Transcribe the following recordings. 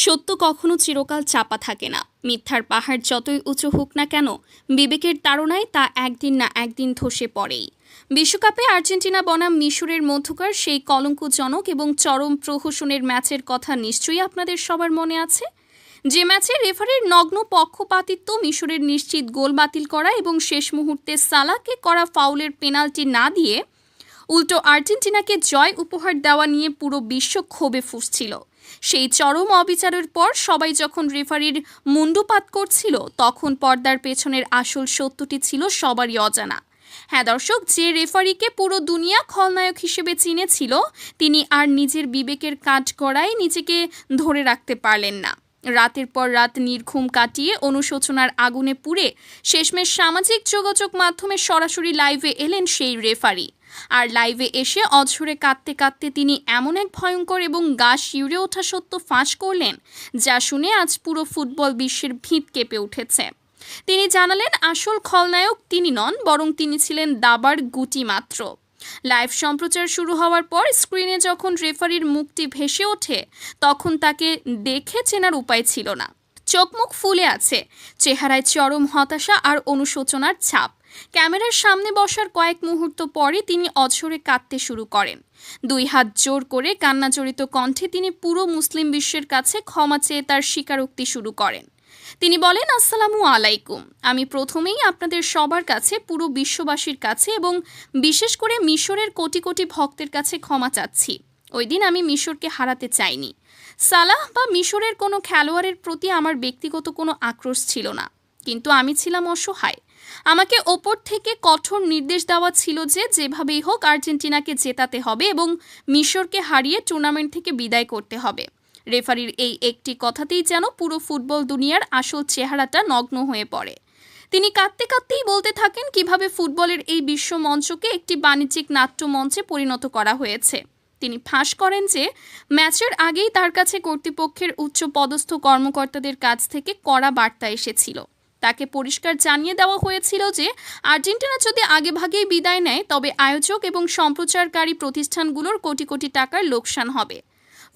সত্য কখনো চিরকাল চাপা থাকে না। মিথ্যার পাহাড় যতই উঁচু হোক না কেন, বিবেকের তাড়নায় তা একদিন না একদিন ধসে পড়েই। বিশ্বকাপে আর্জেন্টিনা বনাম মিশরের মধ্যকার সেই কলঙ্কজনক এবং চরম প্রহসনের ম্যাচের কথা নিশ্চয়ই আপনাদের সবার মনে আছে। যে ম্যাচে রেফারির নগ্ন পক্ষপাতিত্ব, মিশরের নিশ্চিত গোল বাতিল করা এবং শেষ মুহূর্তে সালাহকে করা ফাউলের পেনাল্টি না দিয়ে উল্টো আর্জেন্টিনাকে জয় উপহার দেওয়া নিয়ে পুরো বিশ্ব ক্ষোভে ফুঁসছিল। সেই চরম অবিচারের পর সবাই যখন রেফারির মুণ্ডুপাত করছিল, তখন পর্দার পেছনের আসল সত্যটি ছিল সবারই অজানা। হ্যাঁ দর্শক, যে রেফারিকে পুরো দুনিয়া খলনায়ক হিসেবে চিনেছিল, তিনি আর নিজের বিবেকের কাঠগড়ায় নিজেকে ধরে রাখতে পারলেন না। রাতের পর রাত নির্ঘুম কাটিয়ে অনুশোচনার আগুনে পুড়ে শেষমেশ সামাজিক যোগাযোগ মাধ্যমে সরাসরি লাইভে এলেন সেই রেফারি। আর লাইভে এসে অঝরে কাঁদতে কাঁদতে তিনি এমন এক ভয়ঙ্কর এবং গা শিউরে ওঠা সত্য ফাঁস করলেন, যা শুনে আজ পুরো ফুটবল বিশ্বের ভিত কেঁপে উঠেছে। তিনি জানালেন আসল খলনায়ক তিনি নন, বরং তিনি ছিলেন দাবার গুটি মাত্র। লাইভ সম্প্রচার শুরু হওয়ার পর স্ক্রিনে যখন রেফারির মুখটি ভেসে ওঠে, তখন তাকে দেখে চেনার উপায় ছিল না। চোখ মুখ ফুলে আছে, চেহারায় চরম হতাশা আর অনুশোচনার ছাপ। ক্যামেরার সামনে বসার কয়েক মুহূর্ত পরে তিনি অঝরে কাঁদতে শুরু করেন। দুই হাত জোর করে কান্নাজড়িত কণ্ঠে তিনি পুরো মুসলিম বিশ্বের কাছে ক্ষমা চেয়ে তার স্বীকারোক্তি শুরু করেন। তিনি বলেন, আসসালামু আলাইকুম, আমি প্রথমেই আপনাদের সবার কাছে, পুরো বিশ্ববাসীর কাছে এবং বিশেষ করে মিশরের কোটি কোটি ভক্তের কাছে ক্ষমা চাচ্ছি। ওই দিন আমি মিশরকে হারাতে চাইনি। সালাহ বা মিশরের কোনো খেলোয়াড়ের প্রতি আমার ব্যক্তিগত কোনো আক্রোশ ছিল না, কিন্তু আমি ছিলাম অসহায়। আমাকে ওপর থেকে কঠোর নির্দেশ দেওয়া ছিল যে যেভাবেই হোক আর্জেন্টিনাকে জেতাতে হবে এবং মিশরকে হারিয়ে টুর্নামেন্ট থেকে বিদায় করতে হবে। রেফারির এই একটি কথাতেই যেন পুরো ফুটবল দুনিয়ার আসল চেহারাটা নগ্ন হয়ে পড়ে। তিনি কাঁদতে কাঁদতেই বলতে থাকেন কিভাবে ফুটবলের এই বিশ্ব মঞ্চকে একটি বাণিজ্যিক নাট্যমঞ্চে পরিণত করা হয়েছে। তিনি ফাঁস করেন যে ম্যাচের আগেই তার কাছে কর্তৃপক্ষের উচ্চ পদস্থ কর্মকর্তাদের কাছ থেকে কড়া বার্তা এসেছিল। তাকে পরিষ্কার জানিয়ে দেওয়া হয়েছিল যে আর্জেন্টিনা যদি আগেভাগেই বিদায় নেয়, তবে আয়োজক এবং সম্প্রচারকারী প্রতিষ্ঠানগুলোর কোটি কোটি টাকার লোকসান হবে।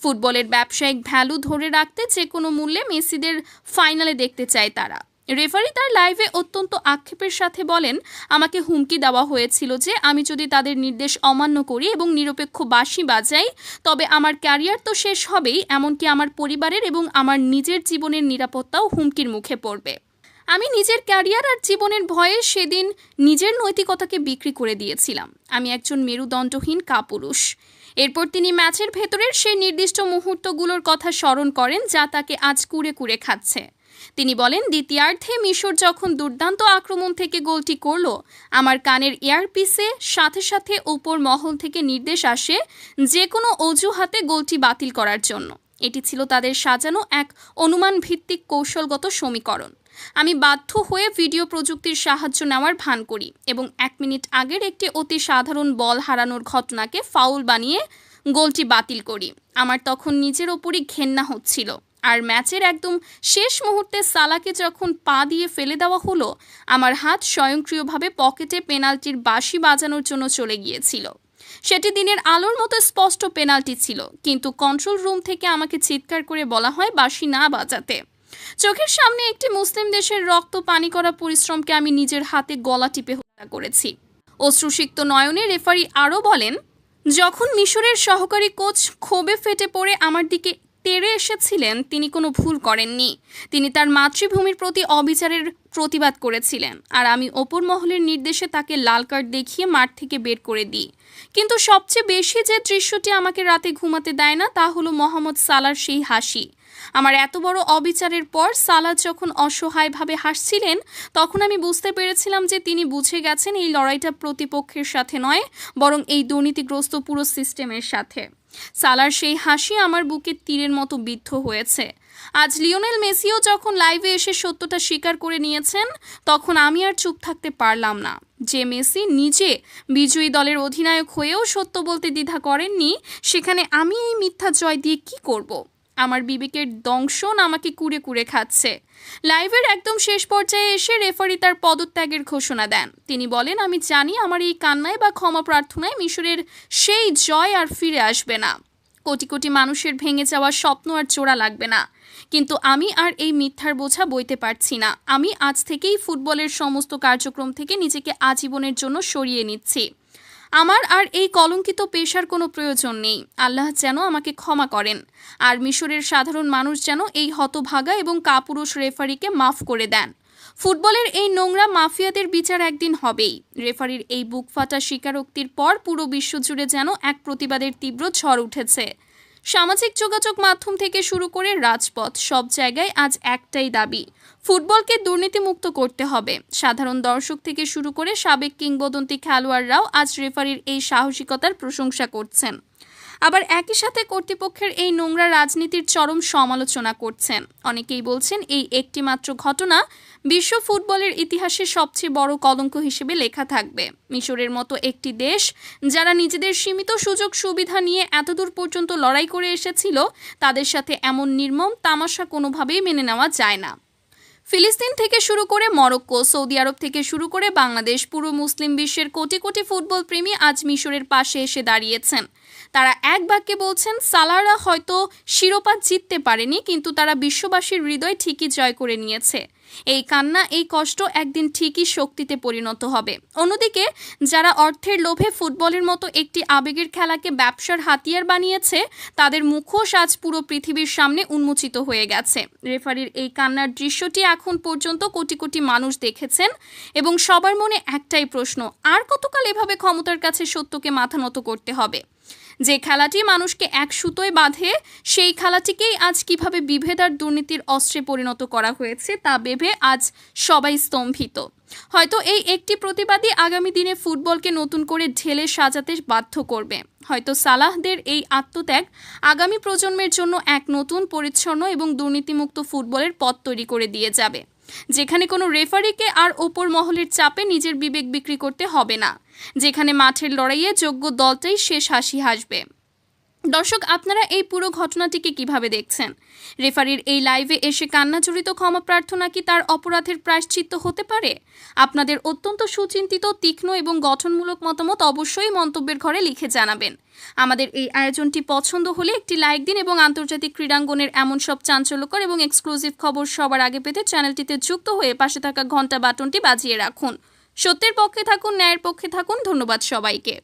ফুটবলের ব্যবসায়িক ভ্যালু ধরে রাখতে যে কোনো মূল্যে মেসিদের ফাইনালে দেখতে চায় তারা। রেফারি তার লাইভে অত্যন্ত আক্ষেপের সাথে বলেন, আমাকে হুমকি দেওয়া হয়েছিল যে আমি যদি তাদের নির্দেশ অমান্য করি এবং নিরপেক্ষ বাঁশি বাজাই, তবে আমার ক্যারিয়ার তো শেষ হবেই, এমনকি আমার পরিবারের এবং আমার নিজের জীবনের নিরাপত্তাও হুমকির মুখে পড়বে। আমি নিজের ক্যারিয়ার আর জীবনের ভয়ে সেদিন নিজের নৈতিকতাকে বিক্রি করে দিয়েছিলাম। আমি একজন মেরুদণ্ডহীন কাপুরুষ। এরপর তিনি ম্যাচের ভেতরের সেই নির্দিষ্ট মুহূর্তগুলোর কথা স্মরণ করেন যা তাকে আজ কুড়ে কুড়ে খাচ্ছে। তিনি বলেন, দ্বিতীয়ার্ধে মিশর যখন দুর্দান্ত আক্রমণ থেকে গোলটি করল, আমার কানের ইয়ারপিসে সাথে সাথে উপর মহল থেকে নির্দেশ আসে যে কোনো অজুহাতে গোলটি বাতিল করার জন্য। এটি ছিল তাদের সাজানো এক অনুমান ভিত্তিক কৌশলগত সমীকরণ। আমি বাধ্য হয়ে ভিডিও প্রযুক্তির সাহায্য নেওয়ার ভান করি এবং 1 মিনিট আগের একটি অতি সাধারণ বল হারানোর ঘটনাকে ফাউল বানিয়ে গোলটি বাতিল করি। আমার তখন নিজের ওপরই ঘেন্না হচ্ছিল। আর ম্যাচের একদম শেষ মুহূর্তে সালাহকে যখন পা দিয়ে ফেলে দেওয়া হলো, আমার হাত স্বয়ংক্রিয়ভাবে পকেটে পেনাল্টির বাঁশি বাজানোর জন্য চলে গিয়েছিল। সেটি দিনের আলোর মতো স্পষ্ট পেনাল্টি ছিল, কিন্তু কন্ট্রোল রুম থেকে আমাকে চিৎকার করে বলা হয় বাঁশি না বাজাতে। চোখের সামনে একটি মুসলিম দেশের রক্ত পানি করা পরিশ্রমকে আমি নিজের হাতে গলা টিপে হত্যা করেছি। অশ্রুসিক্ত নয়নে রেফারি আরও বলেন, যখন মিশরের সহকারী কোচ ক্ষোভে ফেটে পড়ে আমার দিকে তেড়ে এসেছিলেন, তিনি কোনো ভুল করেননি। তিনি তার মাতৃভূমির প্রতি অবিচারের প্রতিবাদ করেছিলেন, আর আমি ওপর মহলের নির্দেশে তাকে লাল কার্ড দেখিয়ে মাঠ থেকে বের করে দিই। কিন্তু সবচেয়ে বেশি যে দৃশ্যটি আমাকে রাতে ঘুমাতে দেয় না, তা হলো মোহাম্মদ সালাহর সেই হাসি। আমার এত বড় অবিচারের পর সালাহ যখন অসহায়ভাবে হাসছিলেন, তখন আমি বুঝতে পেরেছিলাম যে তিনি বুঝে গেছেন এই লড়াইটা প্রতিপক্ষের সাথে নয়, বরং এই দুর্নীতিগ্রস্ত পুরো সিস্টেমের সাথে। সালাহর সেই হাসি আমার বুকে তীরের মতো বিদ্ধ হয়েছে। আজ লিওনেল মেসিও যখন লাইভে এসে সত্যটা স্বীকার করে নিয়েছেন, তখন আমি আর চুপ থাকতে পারলাম না। যে মেসি নিজে বিজয়ী দলের অধিনায়ক হয়েও সত্য বলতে দ্বিধা করেননি, সেখানে আমি এই মিথ্যা জয় দিয়ে কি করব? আমার বিবেকের দংশন আমাকে কুড়ে কুড়ে খাচ্ছে। লাইভের একদম শেষ পর্যায়ে এসে রেফারি তার পদত্যাগের ঘোষণা দেন। তিনি বলেন, আমি জানি আমার এই কান্নায় বা ক্ষমা প্রার্থনায় মিশরের সেই জয় আর ফিরে আসবে না। কোটি কোটি মানুষের ভেঙে যাওয়া স্বপ্ন আর জোড়া লাগবে না, কিন্তু আমি আর এই মিথ্যার বোঝা বইতে পারছি না। আমি আজ থেকেই ফুটবলের সমস্ত কার্যক্রম থেকে নিজেকে আজীবনের জন্য সরিয়ে নিচ্ছি। আমার আর এই কলঙ্কিত পেশার কোনো প্রয়োজন নেই। আল্লাহ যেন আমাকে ক্ষমা করেন, আর মিশরের সাধারণ মানুষ যেন এই হতভাগা এবং কাপুরুষ রেফারিকে মাফ করে দেন। ফুটবলের এই নোংরা মাফিয়াদের বিচার একদিন হবেই। রেফারির এই বুকফাটা স্বীকারোক্তির পর পুরো বিশ্বজুড়ে যেন এক প্রতিবাদের তীব্র ঝড় উঠেছে। সামাজিক যোগাযোগ মাধ্যম থেকে শুরু করে রাজপথ, সব জায়গায় আজ একটাই দাবি, ফুটবলকে দুর্নীতিমুক্ত করতে হবে। সাধারণ দর্শক থেকে শুরু করে সাবেক কিংবদন্তি খেলোয়াড়রাও আজ রেফারির এই সাহসিকতার প্রশংসা করছেন। আবার একই সাথে কর্তৃপক্ষের এই নোংরা রাজনীতির চরম সমালোচনা করছেন। অনেকেই বলছেন এই একটি মাত্র ঘটনা বিশ্ব ফুটবলের ইতিহাসে সবচেয়ে বড় কলঙ্ক হিসেবে লেখা থাকবে। মিশরের মতো একটি দেশ যারা নিজেদের সীমিত সুযোগ সুবিধা নিয়ে এতদূর পর্যন্ত লড়াই করে এসেছিল, তাদের সাথে এমন নির্মম তামাশা কোনোভাবেই মেনে নেওয়া যায় না। ফিলিস্তিন থেকে শুরু করে মরক্কো, সৌদি আরব থেকে শুরু করে বাংলাদেশ, পুরো মুসলিম বিশ্বের কোটি কোটি ফুটবল প্রেমী আজ মিশরের পাশে এসে দাঁড়িয়েছেন। তারা এক বাক্যে বলছেন, সালাহরা হয়তো শিরোপা জিততে পারেনি, কিন্তু তারা বিশ্ববাসীর হৃদয় ঠিকই জয় করে নিয়েছে। এই কান্না, এই কষ্ট একদিন ঠিকই শক্তিতে পরিণত হবে। অন্যদিকে যারা অর্থের লোভে ফুটবলের মতো একটি আবেগের খেলাকে ব্যবসার হাতিয়ার বানিয়েছে, তাদের মুখোশ আজ পুরো পৃথিবীর সামনে উন্মোচিত হয়ে গেছে। রেফারির এই কান্নার দৃশ্যটি এখন পর্যন্ত কোটি কোটি মানুষ দেখেছেন, এবং সবার মনে একটাই প্রশ্ন, আর কতকাল এভাবে ক্ষমতার কাছে সত্যকে মাথা নত করতে হবে? যে খেলাটি মানুষকে এক সুতোয় বাঁধে, সেই খেলাটিকেই আজ কিভাবে বিভেদ আর দুর্নীতির অস্ত্রে পরিণত করা হয়েছে তা ভেবে আজ সবাই স্তম্ভিত। হয়তো এই একটি প্রতিবাদী আগামী দিনে ফুটবলকে নতুন করে ঢেলে সাজাতে বাধ্য করবে। হয়তো সালাহদের এই আত্মত্যাগ আগামী প্রজন্মের জন্য এক নতুন, পরিচ্ছন্ন এবং দুর্নীতিমুক্ত ফুটবলের পথ তৈরি করে দিয়ে যাবে, যেখানে কোনো রেফারিকে আর ওপর মহলের চাপে নিজের বিবেক বিক্রি করতে হবে না, যেখানে মাঠের লড়াইয়ে যোগ্য দলটাই শেষ হাসি হাসবে। দর্শক, আপনারা এই পুরো ঘটনাটিকে কিভাবে দেখছেন? রেফারির এই লাইভে এসে কান্নাজড়িত ক্ষমা প্রার্থনা কি তার অপরাধের প্রায়শ্চিত্ত হতে পারে? আপনাদের অত্যন্ত সুচিন্তিত, তীক্ষ্ণ এবং গঠনমূলক মতামত অবশ্যই মন্তব্যের ঘরে লিখে জানাবেন। আমাদের এই আয়োজনটি পছন্দ হলে একটি লাইক দিন এবং আন্তর্জাতিক ক্রীড়াঙ্গনের এমন সব চাঞ্চল্যকর এবং এক্সক্লুসিভ খবর সবার আগে পেতে চ্যানেলটিতে যুক্ত হয়ে পাশে থাকা ঘন্টা বাটনটি বাজিয়ে রাখুন। সত্যের পক্ষে থাকুন, ন্যায়ের পক্ষে থাকুন। ধন্যবাদ সবাইকে।